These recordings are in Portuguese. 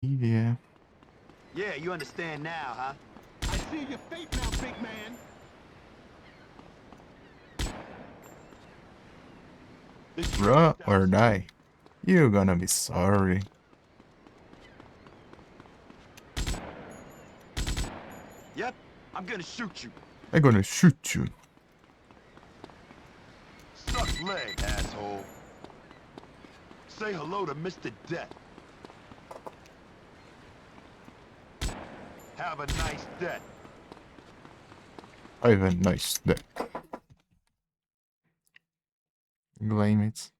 Yeah. Yeah, you understand now, huh? I see your fate now, big man. Run or die. You're gonna be sorry. Yep, I'm gonna shoot you. I'm gonna shoot you. Suck leg, asshole. Say hello to Mr. Death. Have a nice day. I have a nice day. Blame it.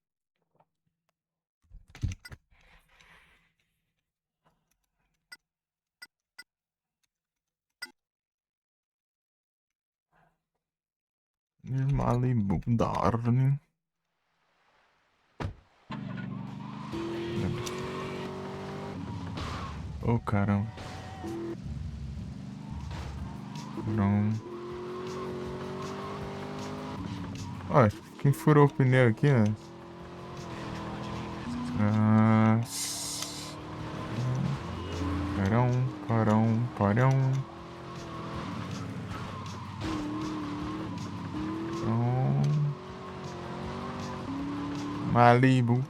Malibu, darling. Oh, caramba. Não. Olha, quem furou o pneu aqui, né? Parão, parão, parão. Malibu.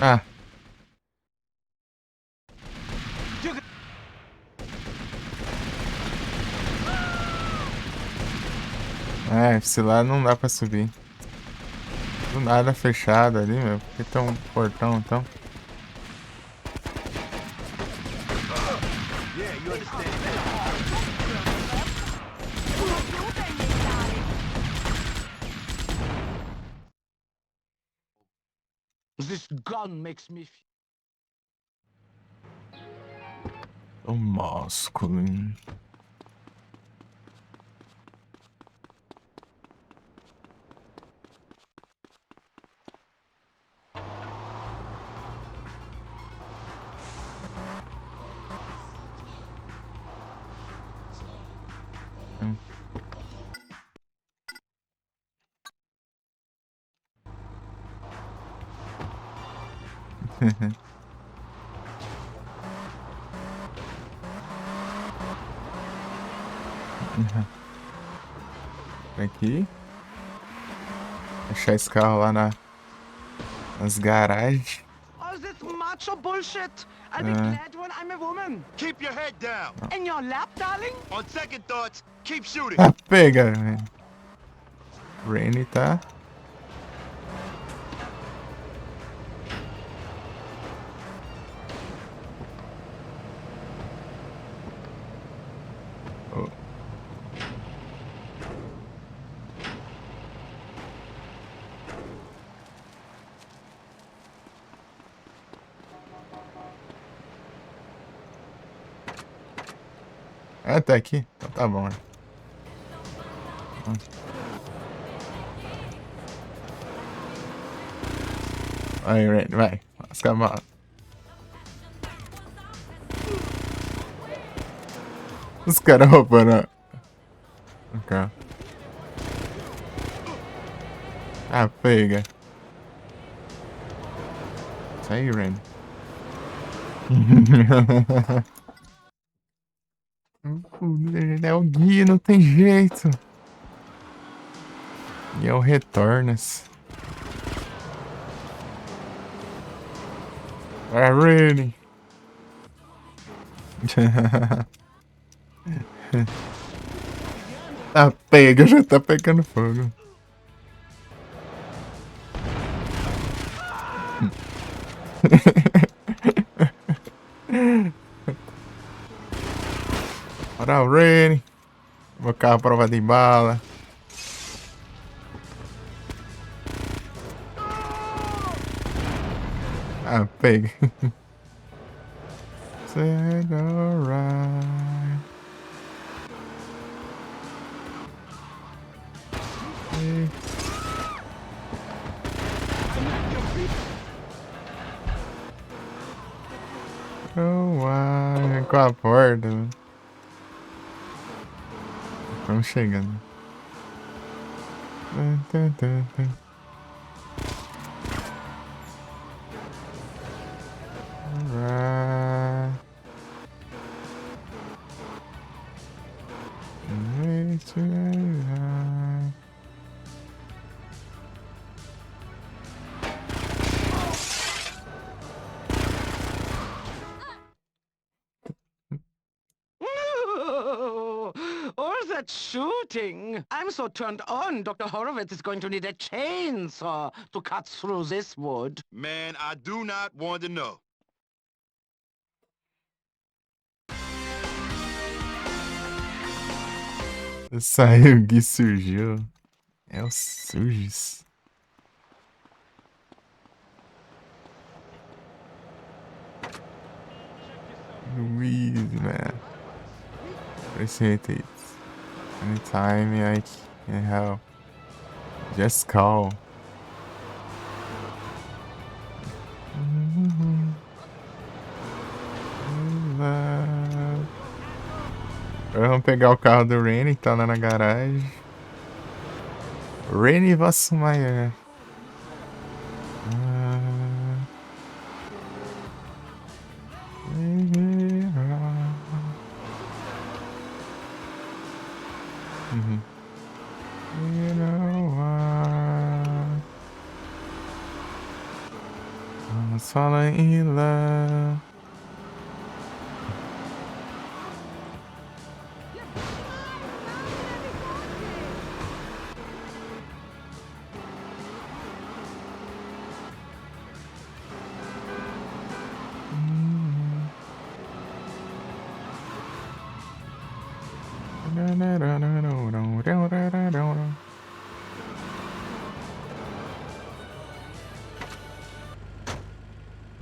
Ah. É, esse lá não dá pra subir. Do nada fechado ali, meu. Por que tem um portão, então? Yeah, you understand now. This gun makes me feel O masculino. Aqui. Deixar esse carro lá nas garagens. Oh, this macho bullshit. I'll be glad when I'm a woman. Keep your head down. In your lap, darling? On second thoughts, keep shooting. Ah, pega, velho. Rainy tá. Oh. Ah, tá aqui? Então tá bom, né? Aí, Rain, vai. Lasca a mala. Os caras roubando o carro. Ah, pega. Isso aí, Rain. É o guia, não tem jeito. E é o Retornas. Vai, Rain. Ah, pega, já tá pegando fogo. Bora, Rain. Meu carro à prova de bala. Ah, pega. Said alright. Oh, ai, com a porta. Estamos chegando. Alright. All that shooting. I'm so turned on. Dr. Horowitz is going to need a chainsaw to cut through this wood. Man, I do not want to know. Saiu o Gui surgiu. É o Surges. Luiz, man. Appreciate it. Anytime I can help. Just call. Agora vamos pegar o carro do Reni que tá lá na garagem. Reni Vassumayer. You know what? I was falling in love.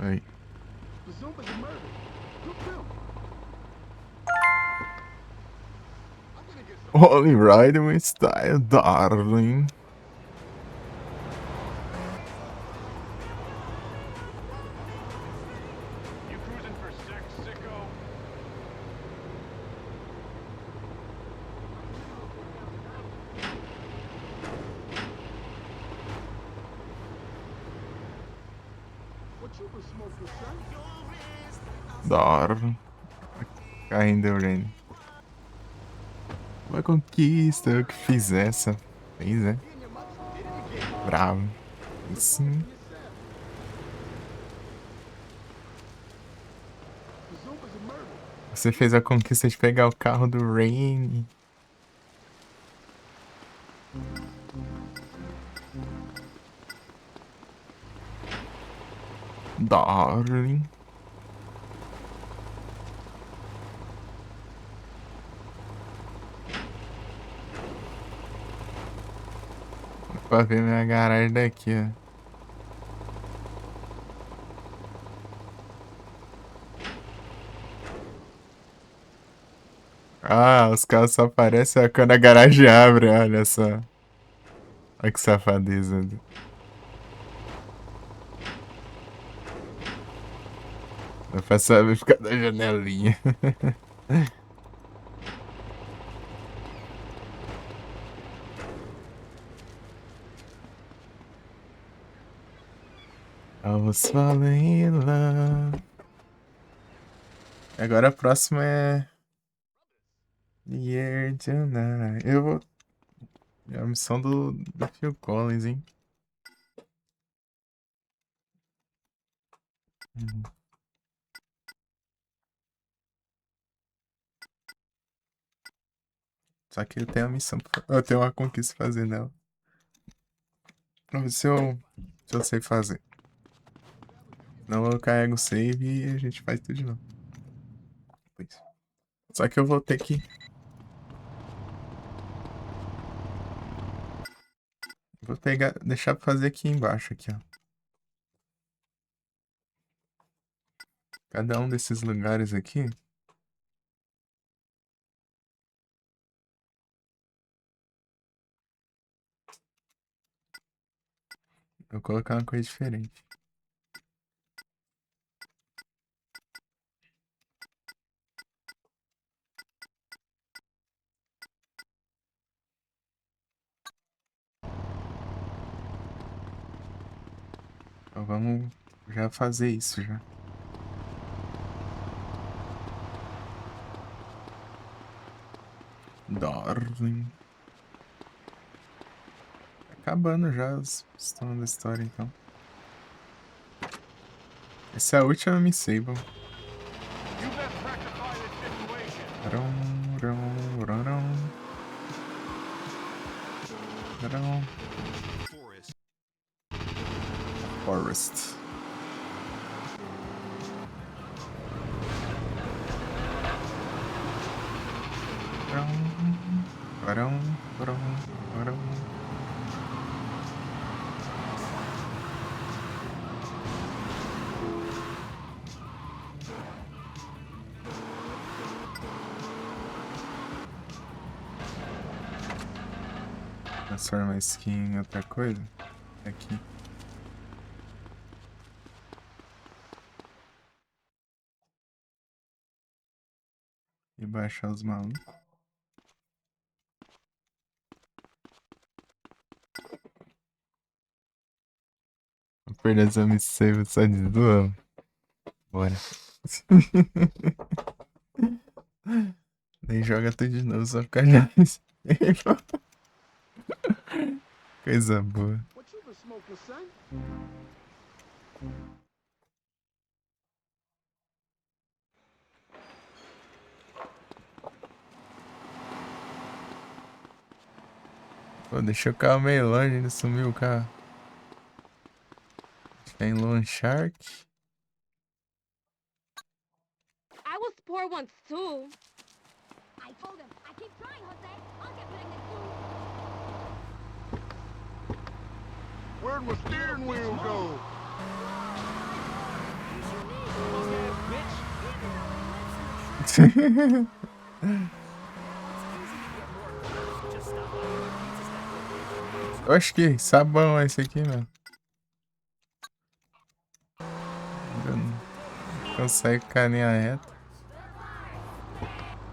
Aí. The Zumba's a murder. Good film. I'm gonna get some. Only ride with style, darling. You cruising for sex, sicko? What you been smoking, son? Darling. Caindo o Reni. Uma conquista que fiz essa. Fez, né? Bravo. Isso. The Zumba's a murder. Você fez a conquista de pegar o carro do Reni. Darling. Pra ver minha garagem daqui, ó. Ah, os carros só aparecem quando a garagem abre, olha só. Olha que safadeza. Dá pra saber ficar da janelinha. I was falling in love. Agora a próxima é Year Tonight. Eu vou. É a missão do Phil Collins, hein? Só que eu tenho a missão. Eu tenho uma conquista pra fazer nela. Vamos ver se eu sei fazer. Não, eu carrego o save e a gente faz tudo de novo. Pois. Só que eu vou ter que. Vou pegar, deixar pra fazer aqui embaixo, aqui, ó. Cada um desses lugares aqui. Eu vou colocar uma coisa diferente. Então vamos já fazer isso já. Darwin. Tá acabando já as histórias da história, então. Essa é a última Miss Sable. You best rectify this situation. Rum, rum, rum, rum. Rum. Forest. Rum, rum, rum, rum. Transforma a skin em outra coisa. Aqui. E baixar os malucos. Vou perder essa missão só de duas. Bora. Nem joga tudo de novo, só ficar já. Coisa boa. What you been smoking, son? Pô, deixou o carro meio longe, ainda sumiu o carro. Tem Lone Shark. I was poor once too. I told him. I keep trying, Jose. I'll get pregnant soon. Where'd my steering wheel go? Oxe, que sabão é esse aqui, mano. Não consegue ficar em linha reta.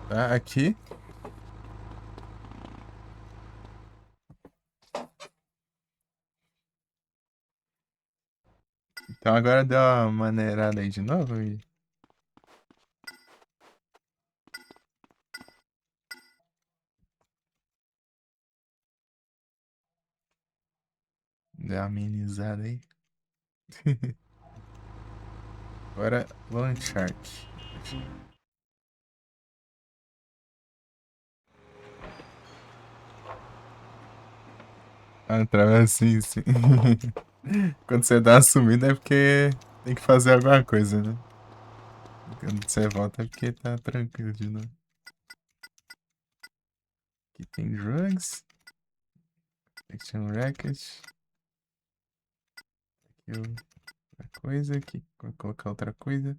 Tá, aqui. Então agora deu uma maneirada aí de novo e... Deu uma amenizada aí. Agora, Lone Shark. Ah, atravessa assim. Quando você dá uma sumida é porque tem que fazer alguma coisa, né? Quando você volta é porque tá tranquilo de novo. Aqui tem drugs. Action Racket. Aqui outra coisa. Aqui vou colocar outra coisa.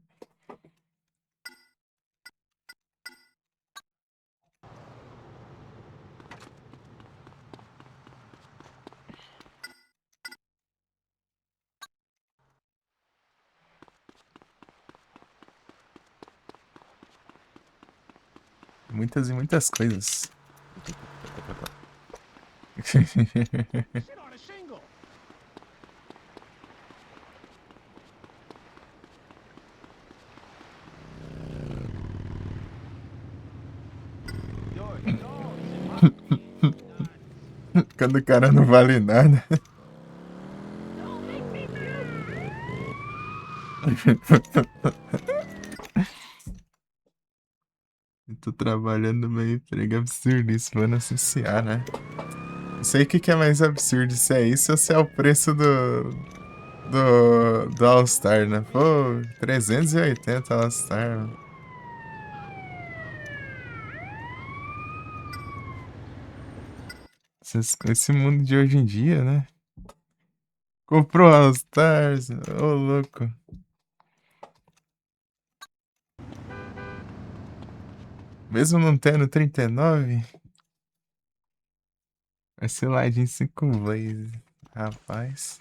Muitas e muitas coisas. Shit on a shingle. Quando o cara não vale nada. Eu tô trabalhando no meu emprego absurdo, isso vai associar, né? Não sei o que é mais absurdo, se é isso ou se é o preço do All-Star, né? Pô, 380 All-Star, mano. Esse mundo de hoje em dia, né? Comprou All Stars, ô louco. Mesmo não tendo 39, vai ser lá de 5 vezes, rapaz.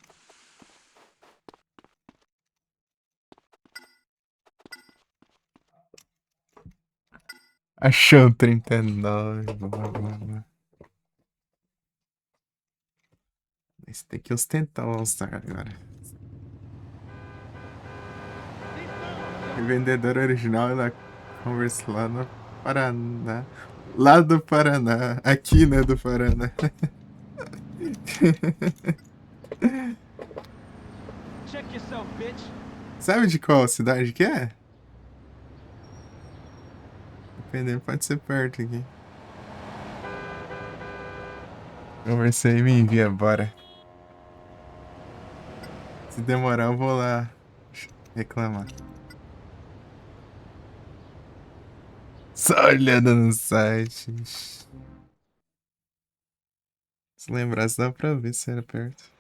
Achou 39, boa, boa, boa. Esse tem que ostentar o All Star agora. Vendedor original da Converse lá no Paraná. Lá do Paraná. Aqui, né, do Paraná. Check yourself, bitch. Sabe de qual cidade que é? Dependendo, pode ser perto aqui. Conversa aí, me envia, bora. Se demorar, eu vou lá reclamar. Só olhando no site. Se lembrasse, dá pra ver se era perto.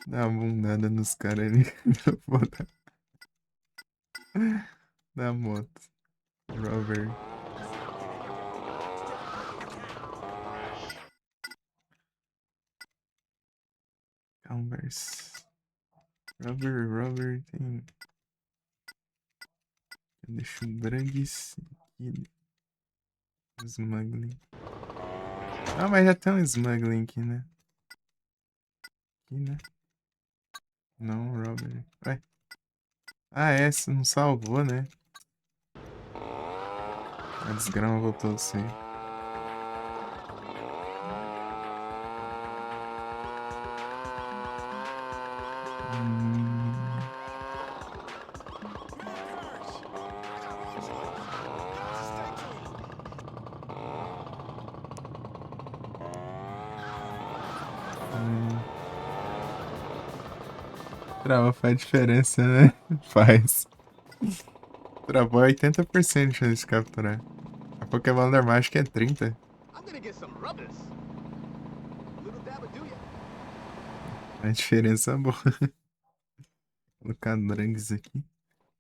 Dá uma bundada nos caras ali. Da moto. Robert. Converse. Robert tem. Deixa um grande aqui. Smuggling. Ah, mas já tem um smuggling aqui, né? Aqui, né? Não, Robert. Ué. Ah, essa não salvou, né? A desgrama voltou a ser. Trava faz diferença, né? Faz. Travou 80% de chance de capturar. A Pokémon normal acho que é 30%. I'm gonna get some rubbers. Little dabba do ya? A diferença é boa. Vou colocar Drangos aqui.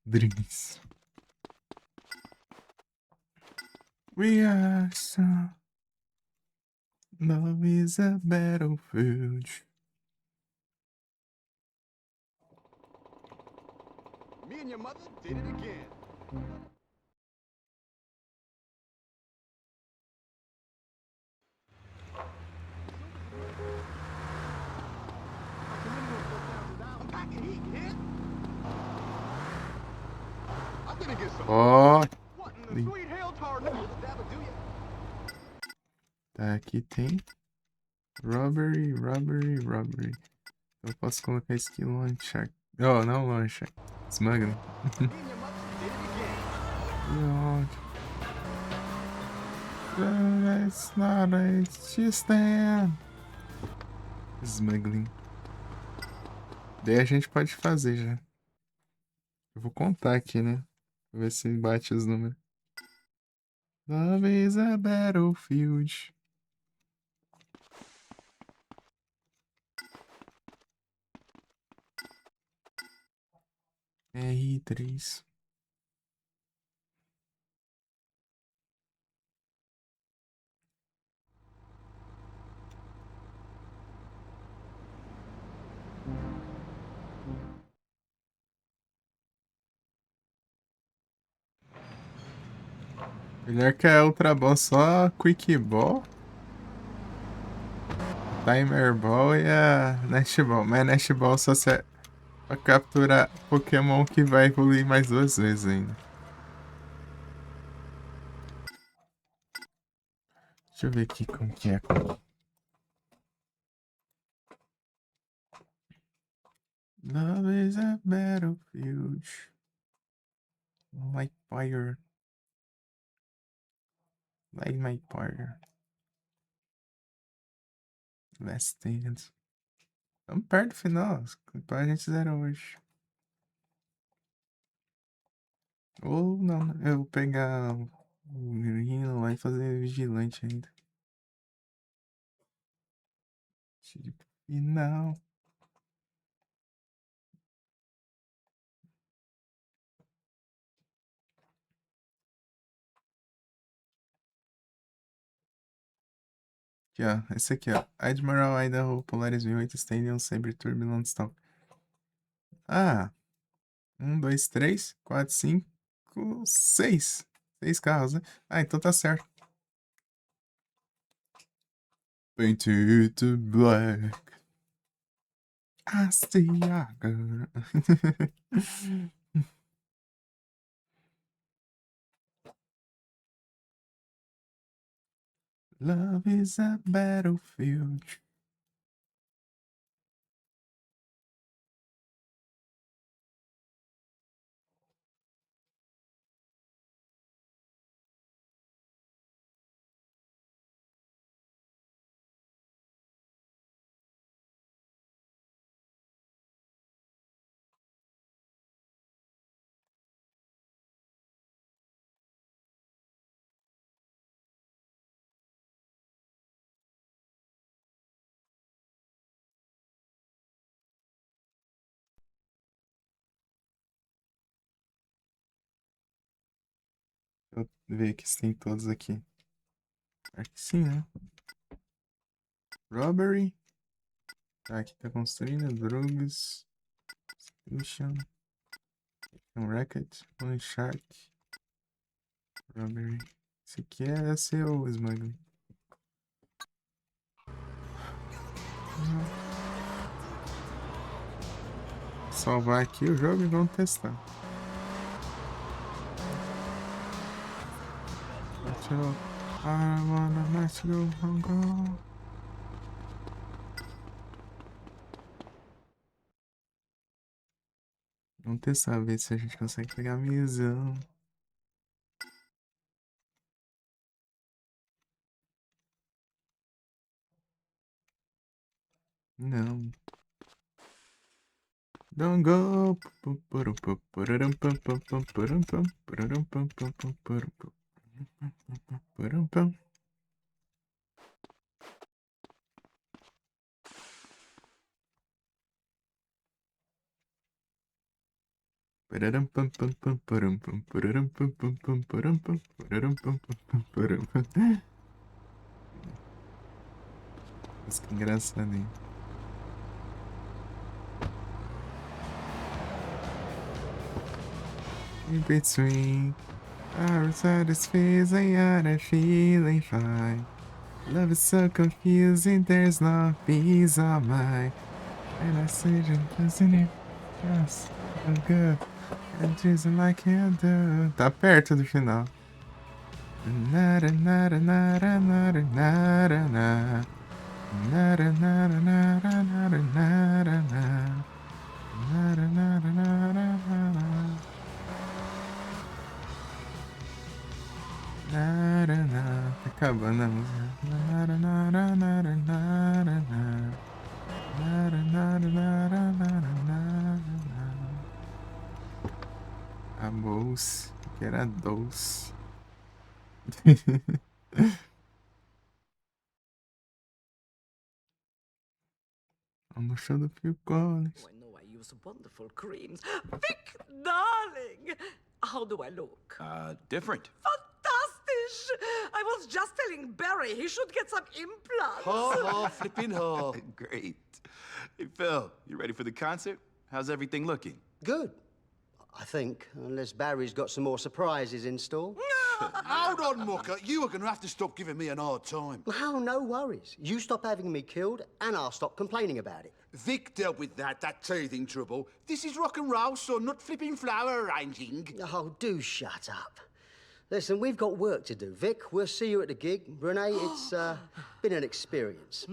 Drangos. We are so... Love is a battlefield. Me and your mother did it again. I'm packing heat, kid. I'm gonna get some. Ó, What in the sweet hell, tar? Little dabba do ya? tá, aqui tem robbery. Eu posso colocar skill launcher. Oh, não launcher. Smuggling. Me and your mother did it again. It's not a stand. Smuggling. Daí a gente pode fazer já. Eu vou contar aqui, né? Pra ver se bate os números. Love is a battlefield. R3. Melhor que a Ultra Ball, só Quick Ball, Timer Ball e a Nest Ball. Mas a Nest Ball só serve pra capturar Pokémon que vai evoluir mais 2 vezes ainda. Deixa eu ver aqui como que é. Love is a battlefield. Like fire. Like my partner. Last Stand. Estamos perto do final. A gente zera hoje. Ou não, eu vou pegar o menino lá e fazer vigilante ainda. Tipo, final. Aqui, ó. Esse aqui, ó. Admiral Idaho Polaris 1008 Stadium Sabre Turbulent Stop. Ah. 1, 2, 3, 4, 5, 6. 6 carros, né? Ah, então tá certo. Painted to black. Asiaga. Love is a battlefield. Deixa eu ver aqui se tem todos aqui. Acho que sim, né? Robbery. Tá, aqui tá construindo. Drugs. Solution. Um racket. Um shark. Robbery. Esse aqui é seu smuggling. Salvar aqui o jogo e vamos testar. I wanna let you go. Vamos testar, ver se a gente consegue pegar a missão. Não. Don't go. Mas que engraçado, hein? In between our satisfaction and I'm feeling fine. Love is so confusing, there's no peace of mind. And I see you doesn't it just so good. And just like you do. Tá perto do final. Nada, nada, nada, nada, nada, nada. Nada, nada, nada, nada, nada, nada. Nada, nada, nada, nada. Nada, nada. Tá acabando a música. Nada, nada, nada, nada, nada. Nada, nada, nada, nada, nada. A bolsa, que era doce. I'm a show the Phil Collins. I know I use wonderful creams. Vic, darling! How do I look? Different. Fantastic! I was just telling Barry he should get some implants. Ha, flipping ha. Great. Hey, Phil, you ready for the concert? How's everything looking? Good, I think, unless Barry's got some more surprises in store. Hold on, Mucker. You are going to have to stop giving me an hard time. Well, no worries. You stop having me killed, and I'll stop complaining about it. Vic dealt with that teething trouble. This is rock and roll, son, not flipping flower arranging. Oh, do shut up. Listen, we've got work to do. Vic, we'll see you at the gig. Renee, it's been an experience.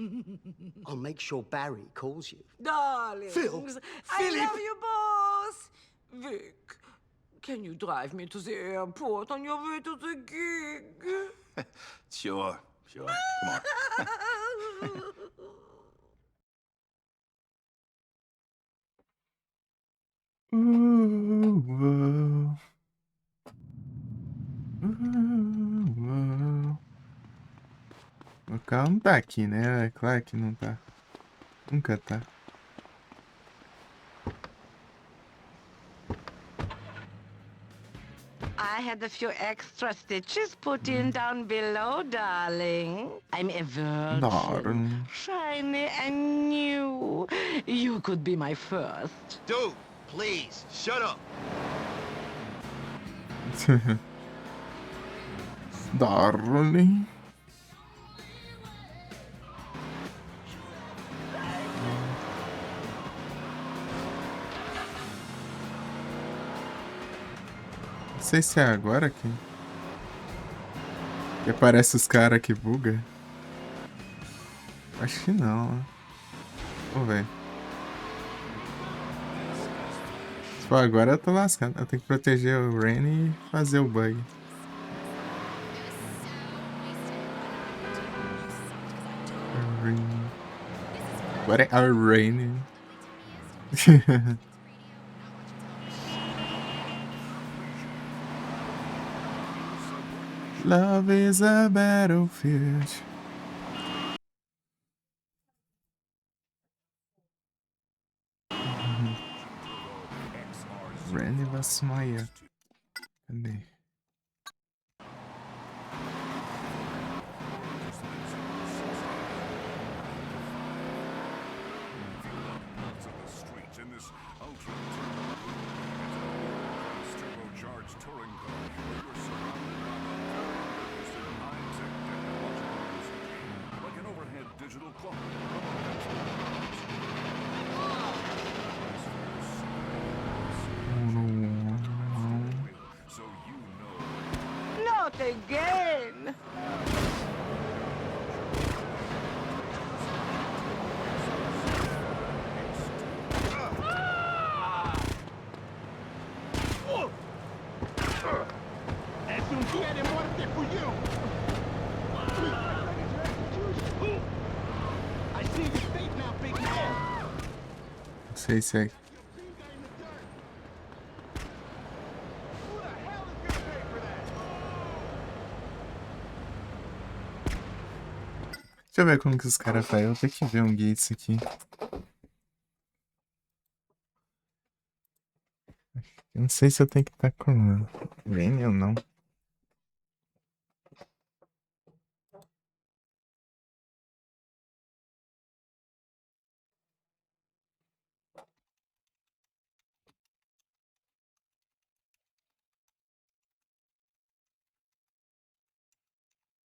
I'll make sure Barry calls you. Darlings, Phil, I Philip. love you, boss. Vic, can you drive me to the airport on your way to the gig? Sure. Come on. O carro não tá aqui, né? É claro que não tá. Nunca tá. I had a few extra stitches put in down below, darling. I'm a virgin. Darling. Shiny and new. You could be my first. Dude, please, shut up. Darling. Não sei se é agora que aparece os caras que buga. Acho que não, né? Vamos ver. Se for agora eu tô lascado. Eu tenho que proteger o Rain e fazer o bug. What are Rain? Love is a battlefield. Randy Vassmeyer. Cadê? Not again. Es un día de muerte for you. I see your fate now, big man. Não sei se é. Deixa eu ver como que os caras fazem. Eu vou ter que ver um guia disso aqui. Eu não sei se eu tenho que estar com Rain ou não.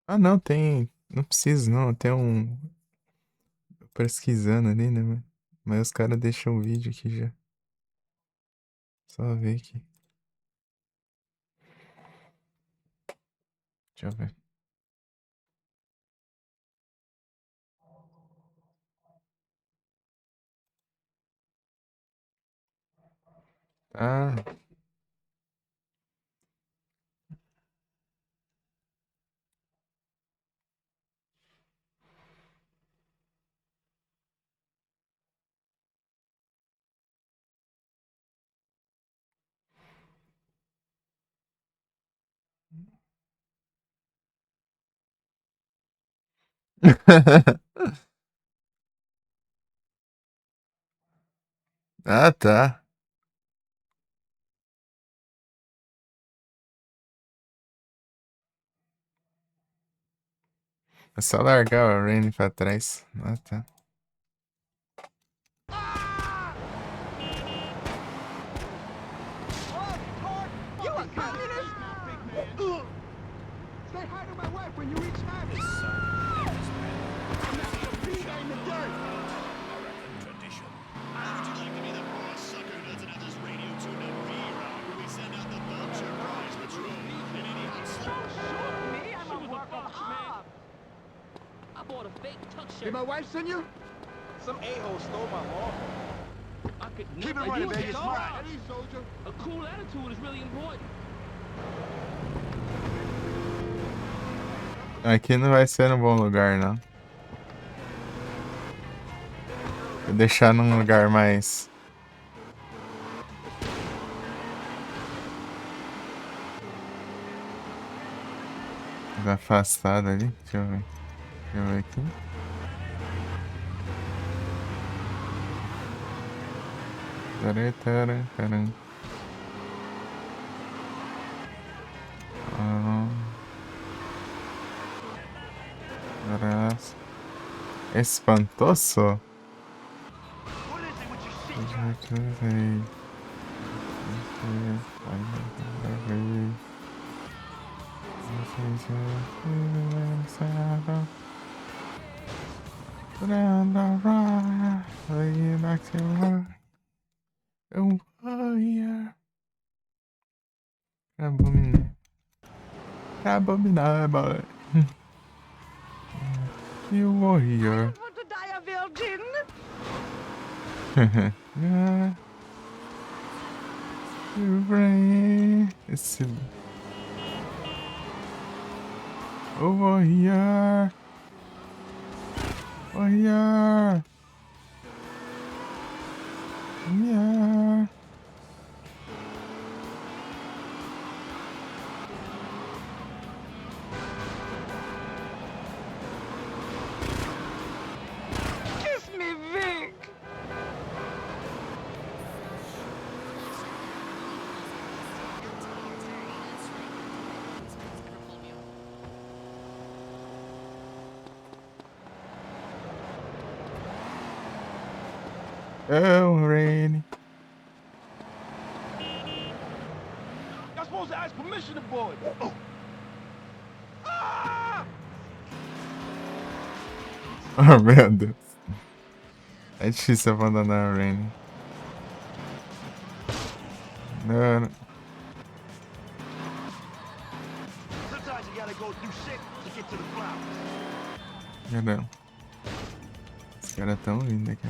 Ah, não, tem. Não precisa, não. Tem um. Pesquisando ali, né? Mas os caras deixam o vídeo aqui já. Só ver aqui. Deixa eu ver. Ah. Ah, tá. É só largar o Rain pra trás. Ah, tá. You a communist? Say hi to my wife when you reach 90. I'm not your finger in the dirt. Tradition. Would you like to be the poor sucker who doesn't have this radio tuned up B-rock when we send out the vulture prize patrol? And any hot stuff? Me, I'm a work of art. I bought a fake tuck Did shirt. my wife send you? Some a-hole stole my law. I could Keep never it running, use baby. it It's all. mine. Eddie, soldier. A cool attitude is really important. Aqui não vai ser um bom lugar, não. Vou deixar num lugar mais... afastado ali. Deixa eu ver. Deixa eu ver aqui. Taran. Espantoso? What is it with your shit? Abominable. You warrior. Want to die a virgin? Yeah. You bring it's over here. Oh yeah. Yeah. Kiss me, Vic. Oh, rain. Y'all supposed to ask permission to board. Oh. Ah! Oh, meu Deus. É difícil abandonar o Rain. Não. Sometimes you gotta go through shit to get to the flowers. Não. Esse cara é tão lindo aqui.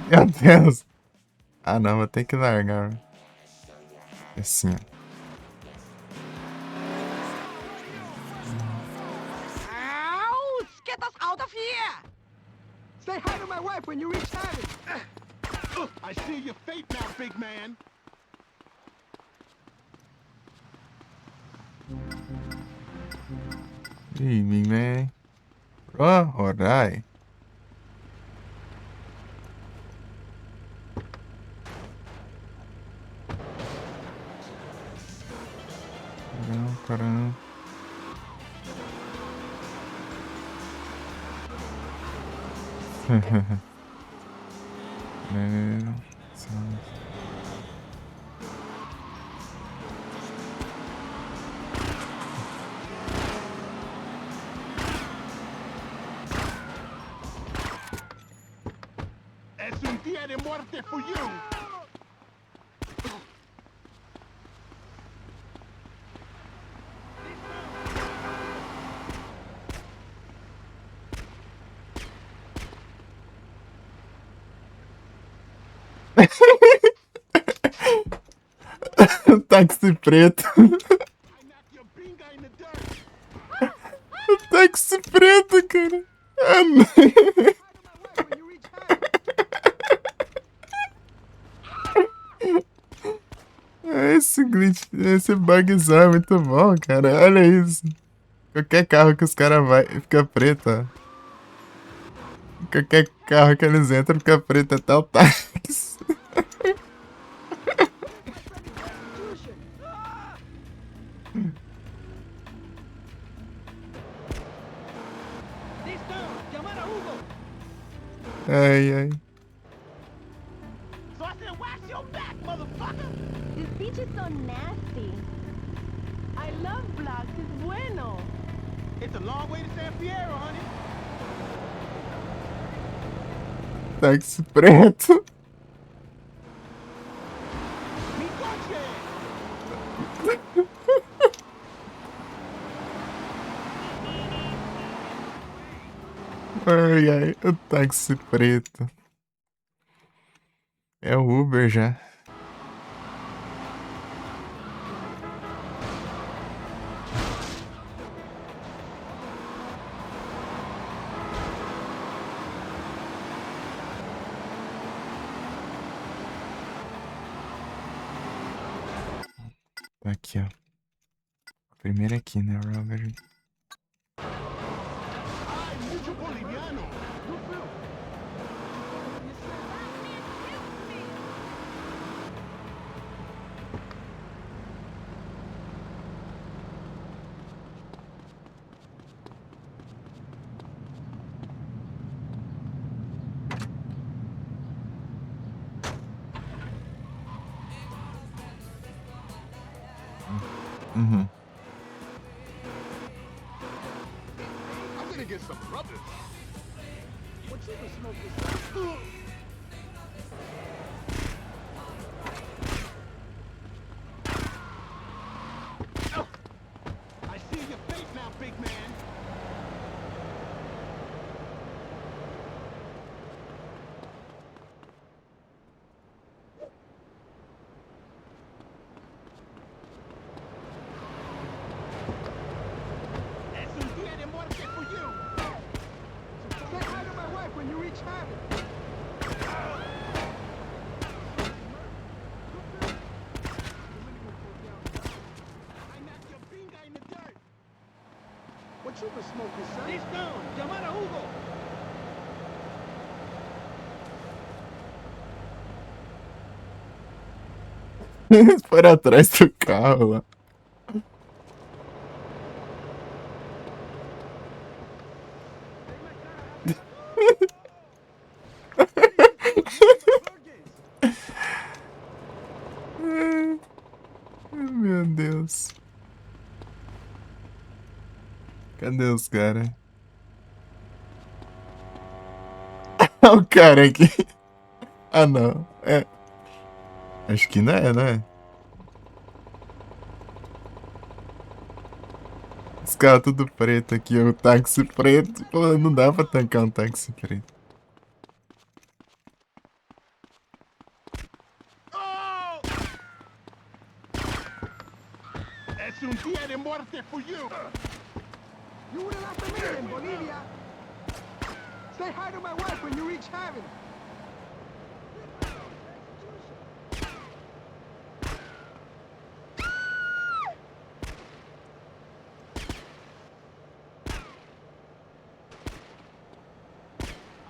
Meu Deus. Ah, não, vou ter que largar. Assim, ó. Ow! Get us out of here! Say hi to my wife when you reach heaven. I see your fate now, big man. Ih, big man. Oh, alright. Caramba. Es un día de muerte for you. Táxi preto. I knock your binga in the dirt. Táxi preto, cara. Ah, não. Hi to my wife when you reach heaven. Esse glitch, esse bugzão é muito bom, cara. Olha isso. Qualquer carro que os caras vai fica preto, ó. Qualquer carro que eles entram fica preto, até o táxi. Ai, ai. So I said, wax your back, motherfucker. This beach is so nasty. I love blacks. It's bueno. It's a long way to San Fierro, honey. Táxi preto. Mi coche. Ai, ai, o táxi preto. É o Uber já. Tá aqui, ó. Primeiro aqui, né, Robert? Ay, mucho boliviano. No feel. Uhum. I'm gonna get some rubbish. What you been smoking? I see your face now, big man. Es un día de muerte for you. Say hi to my wife when you reach heaven. I knocked your pinga in the dirt. What you been smoking, son? He's down. Llamar a Hugo. Por atrás do carro lá. Meu Deus. Cadê os caras? O cara aqui. Ah, não. É. Acho que não é, né? Os caras tudo preto aqui, o táxi preto. Pô, não dá pra tancar um táxi preto. Oh! Es un día de muerte for you. You will after me in Bolivia. Say hi to my wife when you reach heaven.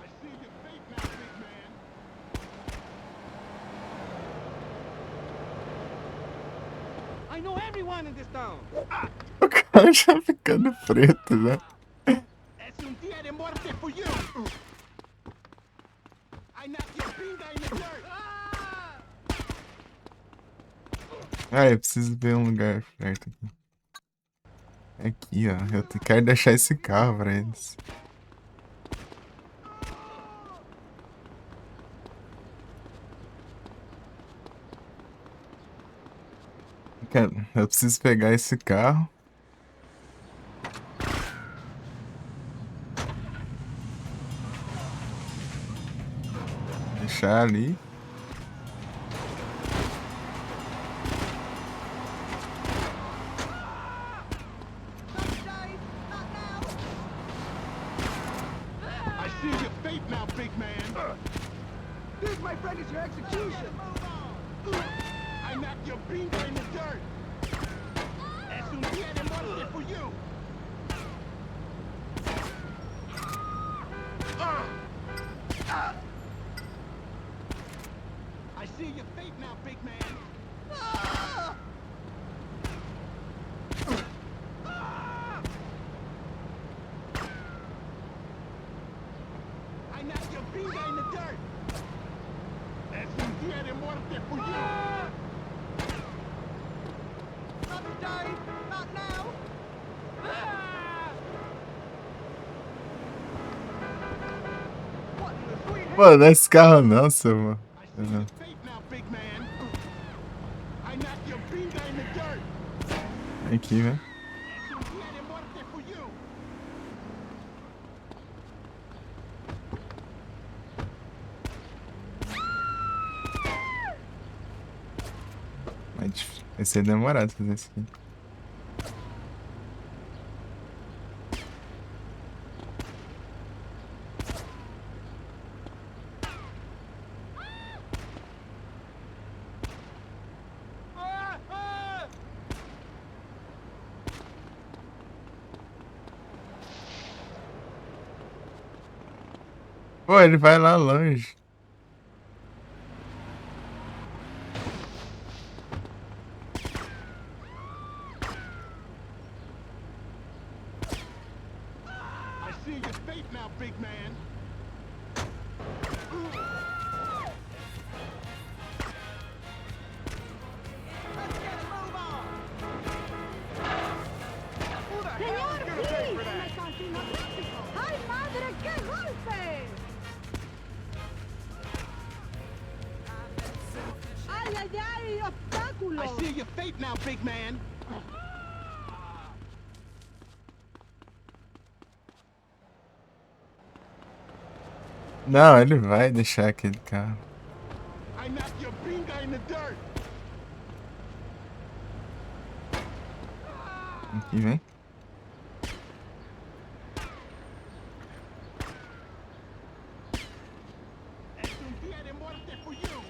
I see your face now, big man. I know everyone in this town. O cara já ficando preto, né? Es un día de muerte for you. I knocked your pinga in the dirt. Ah, eu preciso ver um lugar perto aqui. Aqui, ó. Eu quero deixar esse carro pra eles. Eu preciso pegar esse carro. Deixar ali. I see your fate now, big man. This, my friend, is your execution. I knocked your pinga in the dirt. Es un día de muerte for you. I see your fate now, big man. I knocked your pinga in the dirt. Es un día de muerte for you. Not today, not now. What in the sweet Pô, não é esse carro não, seu mano. I see your fate now, big man. I knocked your pinga in the dirt. Aqui, velho. Vai ser demorado fazer isso aqui. Pô, ele vai lá longe. I see your fate now, big man. Let's get a move on. Who the hell is gonna pay for that? ¡Ay, madre, qué golpe! ¡Ay, ay, ay, obstáculo! I see your fate now, big man. Não, ele vai deixar aquele carro. I knocked your bingo in the dirt. Aqui, vem. Es un día de muerte for you.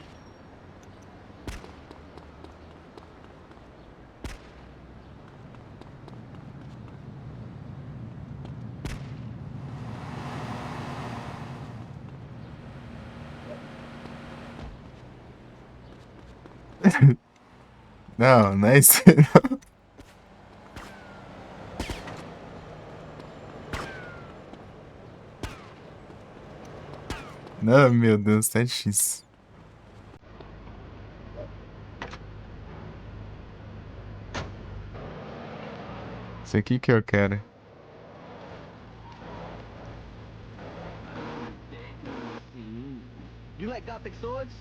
Não, não é isso não. Não, meu Deus, tá difícil. Isso aqui que eu quero. You like Gothic swords?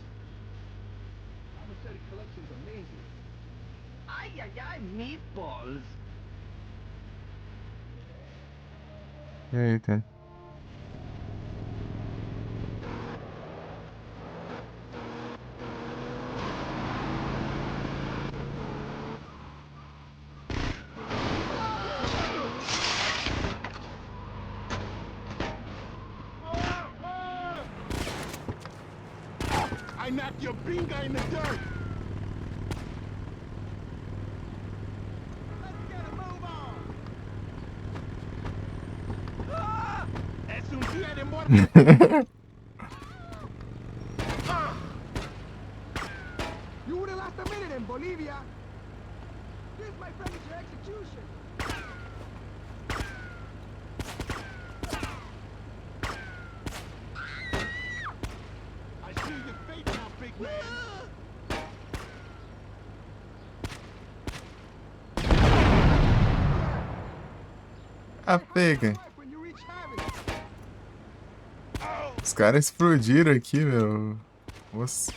Commissary collection's amazing. Ay, ay, ay, meatballs. E aí, tá? I knocked your bingo in the dirt. Let's get a move on. Es un día de muerte. You would have lost a minute in Bolivia. This, my friend, is your execution. I see your fate now, big man. Ah, pega. When you reach heaven. Os caras explodiram aqui, meu. Nossa.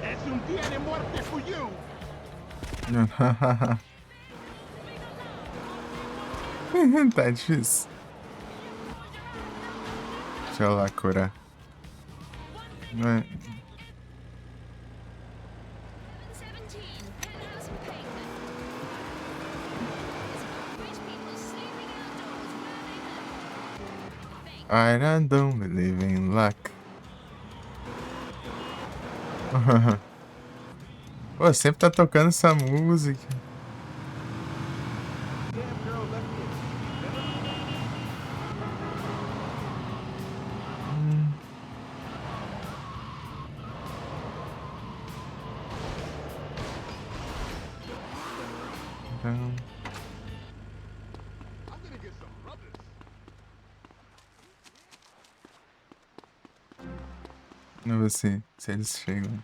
Es un día de muerte for you. Tá difícil. Deixa eu lá curar. Vai. I don't believe in luck. Pô, sempre tá tocando essa música. Então... I'm gonna get some rubbers. Vamos ver se eles chegam.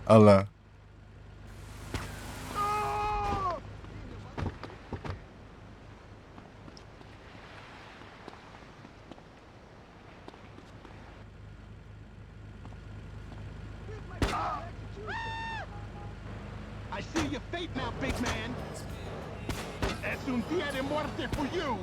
Olha lá. I see your fate now, big man. Es un día de muerte for you.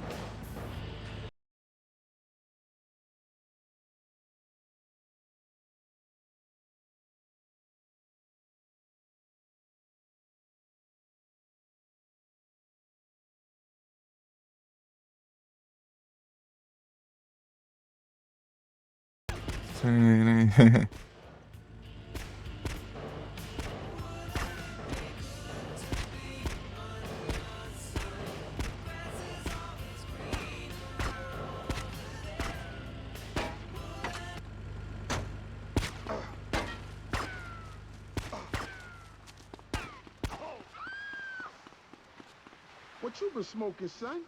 What you been smoking, son?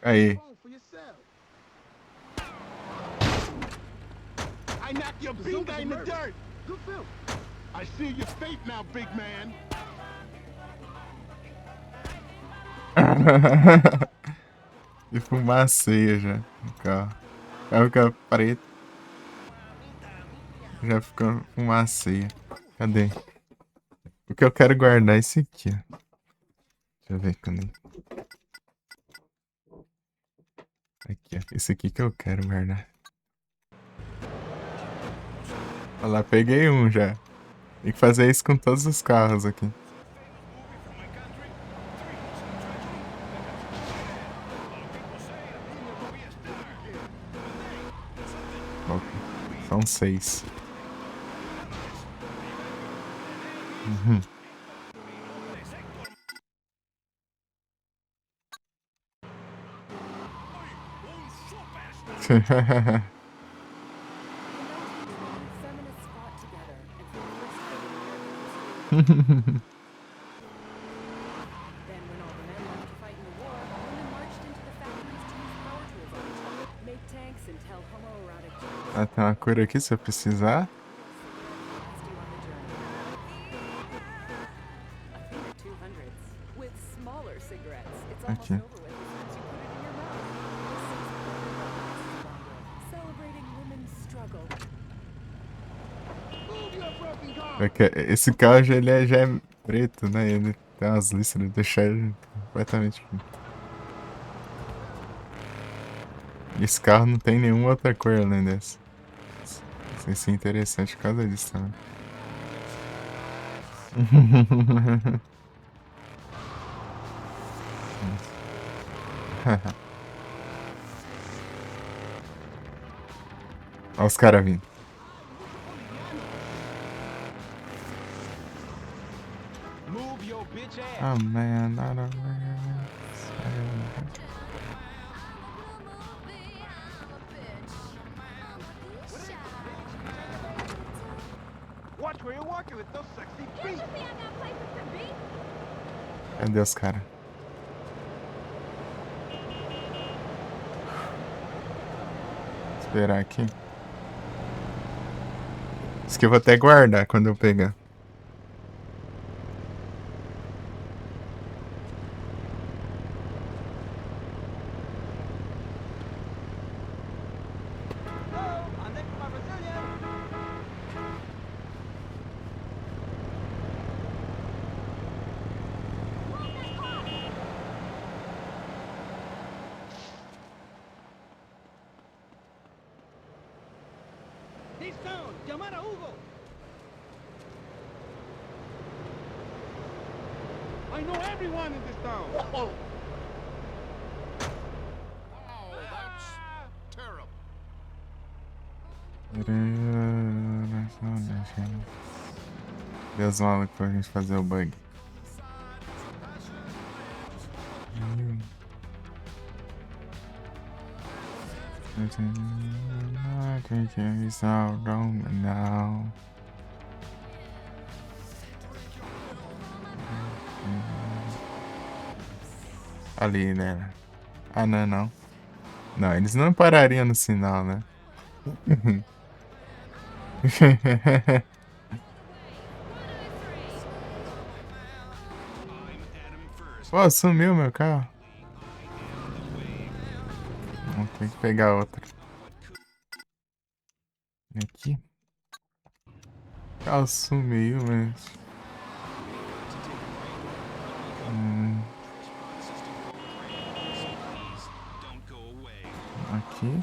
Aí. Phone for yourself. I knocked your finger in the dirt. Good film. I see your fate now, big man. E fumaceia já no carro. O carro fica preto. Já fica fumaceia. Cadê? O que eu quero guardar é esse aqui, ó. Deixa eu ver, cadê? Aqui, ó. Esse aqui que eu quero guardar. Olha lá, peguei um já. Tem que fazer isso com todos os carros aqui. Ok, são 6. Uhum. Ah, tem uma cura aqui se eu precisar. Aqui. Esse carro já, já é preto, né? Ele tem umas listras, deixar ele completamente preto. Esse carro não tem nenhuma outra cor além dessa. Isso é interessante por causa disso também. Olha os caras vindo. Oh man, not a Watch where you're walking with those sexy feet. Cadê os caras? Esperar aqui. Isso que eu vou até guardar quando eu pegar. This town, llamar a Hugo. I know everyone in this town. Oh, that's terrible. Deus maluco pra gente fazer o bug. Ali, né? Ah, não, não. Não, eles não parariam no sinal, né? Pô, sumiu meu carro. Vou ter que pegar outro. Aqui. O carro sumiu, mas... Aqui.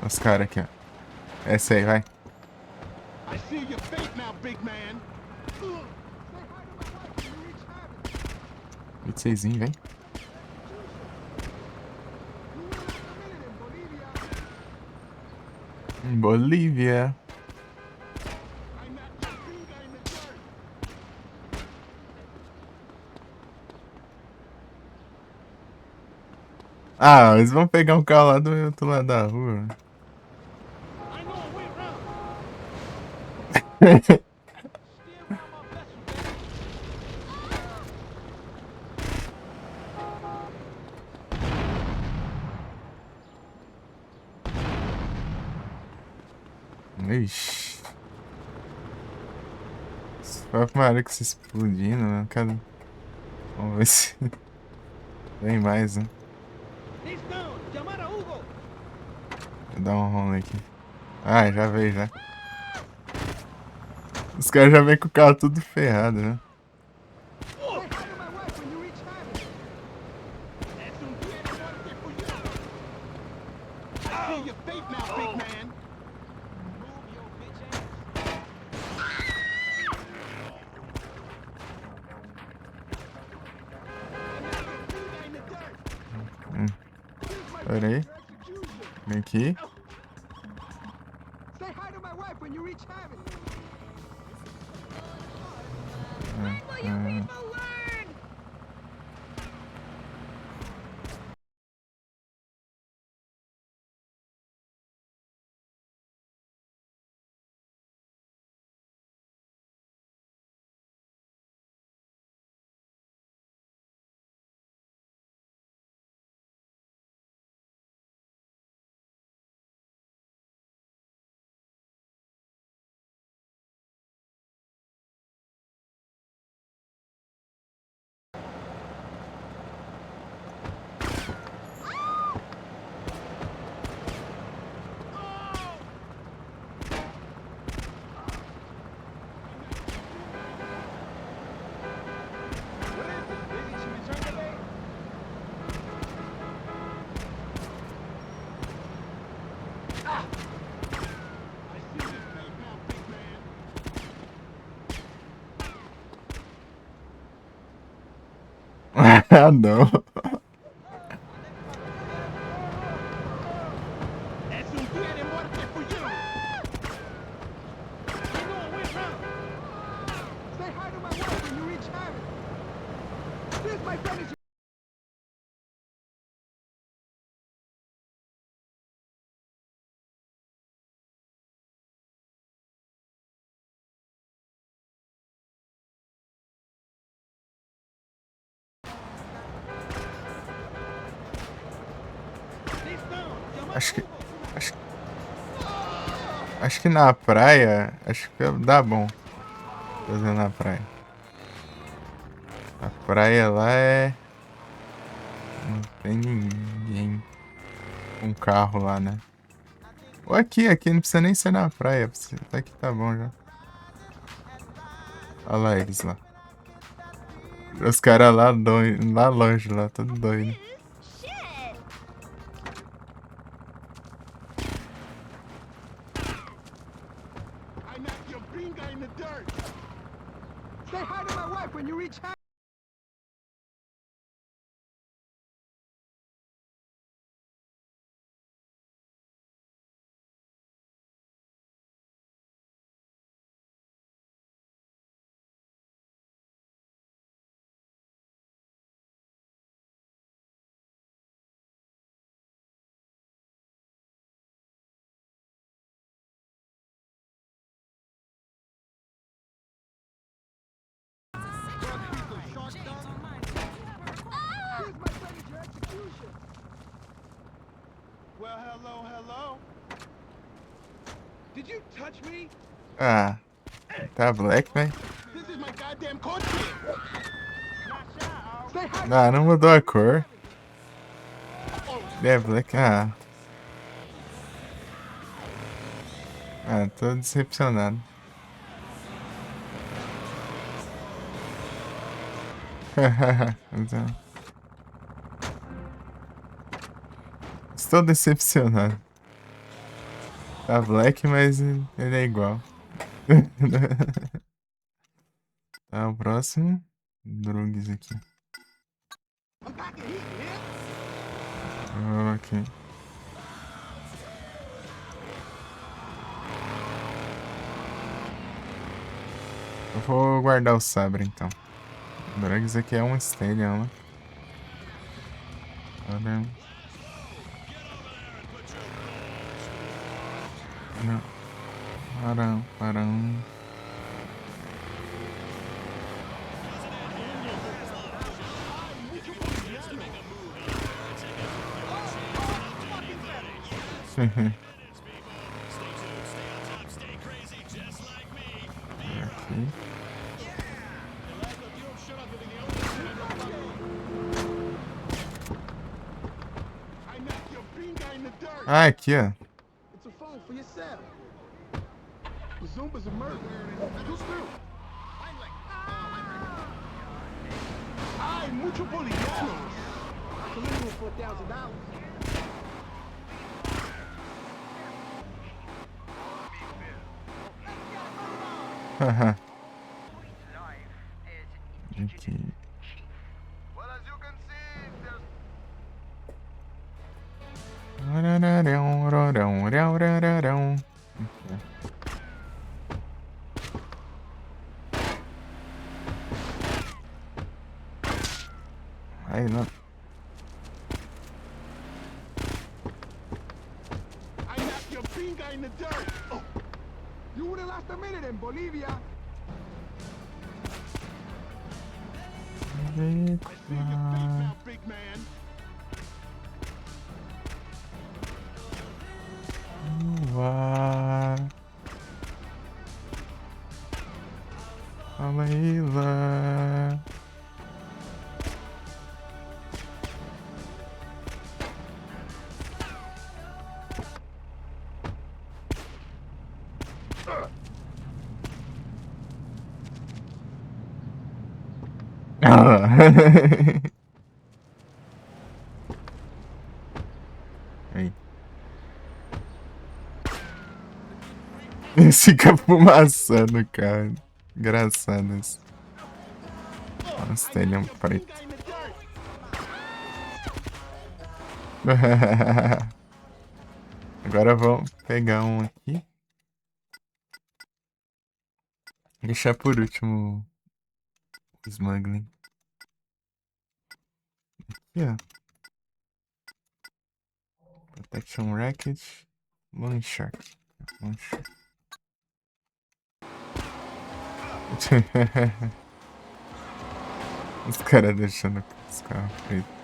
Os caras aqui, ó. Essa aí, vai. I see your fate now, big man. Say hi to my wife when you reach heaven. 26zinho, vem. You will last a minute in Bolivia. Em Bolívia. I knocked your pinga in the dirt. Ah, eles vão pegar um carro lá do outro lado da rua. I know a way around. Ixi. Foi pra Maria que se explodindo, né? Cadê? Vamos ver se... Tem mais, né? He's down. Llamar a Hugo. Vou dar um rolê aqui. Ah, já veio, já. Os caras já vêm com o carro tudo ferrado, né? Say hi to my wife when you reach heaven. Es un día de muerte for you. I see your fate now, big man. Move your bitch ass. I knocked your pinga in the dirt. Here's my Pera aí. execution. Vem aqui. Say hi to my wife when you reach heaven. What is it? Busy chimichanga? I see your fate now, big man. Ah, não. Es un día de muerte for you. I know a way around. Say hi to my wife when you reach heaven. This, my friend, is He's down. Llamar Acho a que... Hugo. Acho que na praia... Acho que dá bom. Fazer na praia. A praia lá é... Não tem ninguém com carro lá, né? Ou aqui não precisa nem ser na praia. Aqui tá bom já. Olha lá eles lá. Os caras lá, lá longe, lá, todo doido. I knocked your pinga in the dirt. Say hi to my wife when you reach heaven. Did you touch me? Ah, tá Black, velho. This is my goddamn country. Stay high. Ah, não mudou a cor. É Black, ah. Ah, tô decepcionado. Então, estou decepcionado. Tá Black, mas ele é igual. Tá, o próximo. Drugs aqui. I'm packing heat, man. Ok. Eu vou guardar o sabre então. Drugs aqui é um Stallion, né? Olha. Não. Parão. Aqui. I knocked your pinga in the dirt. Ah, aqui, ó. It's a phone for yourself. The Zumba's a murderer. Who's through? Ay, mucho bolivianos. That's a minimum of $4,000. Haha. Aqui. Well, as you can see, there's Aí não. I knocked your pinga in the dirt. Oh. You would have lost a minute in Bolivia. I see your face now, big man. Leila. Aí. Fica fumaçando, cara. Engraçado isso. Nossa, ele é um preto. Agora vamos pegar um aqui. Deixar por último o smuggling. Aqui, ó. Protection Racket. Launcher. Os caras deixando os carros pretos.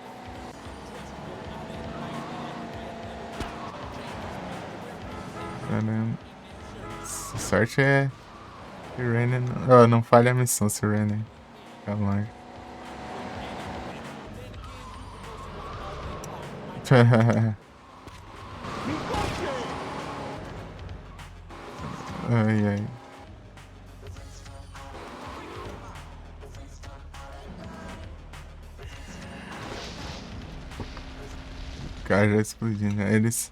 Sorte é que o Rainer não falha a missão se o Rainer ficar longe. Ai. O cara já explodindo. Eles